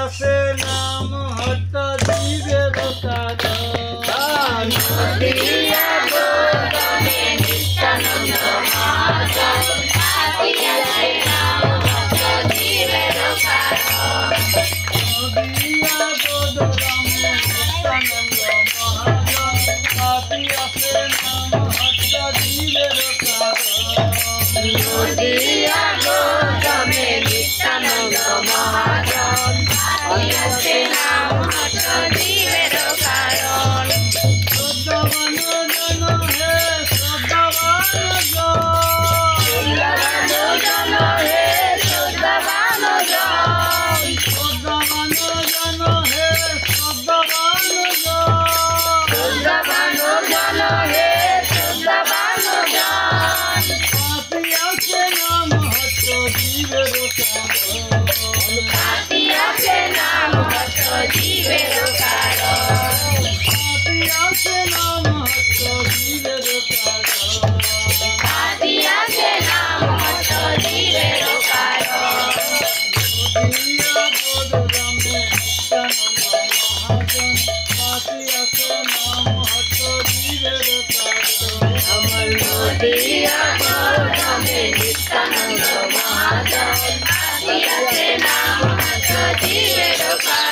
আছে নাম হট্ট জীবের কারণ নদিয়া গৌতমে নিত্যানন্দ মহাজন পাতি আছে নাম হট্ট জীবের কারণ নদিয়া গৌতমে নিত্যানন্দ মহাজন পাতি আছে নাম হট্ট জীবের কারণ নদিয়া গৌতমে নিত্যানন্দ মহাজন পাতি আছে নাম হট্ট জীবের কারণ শ্রদ্ধাবান জন হে শ্রদ্ধাবান জন হে শ্রদ্ধাবান জন শ্রদ্ধাবান জন হে শ্রদ্ধাবান জন হে শ্রদ্ধাবান জন পাতি আছে নাম হট্ট জীবের কারণ পাতি আছে নাম হট্ট জীবের কারণ পাতি আছে নাম হট্ট জীবের কারণ পাতি আছে নাম হট্ট জীবের কারণ নদিয়া গৌতমে নিত্যানন্দ মহাজন পাতি আছে নাম হট্ট জীবের কারণ আমার নদিয়া গৌতমে নিত্যানন্দ মহাজন পাতি আছে নাম হট্ট জীবের কারণ।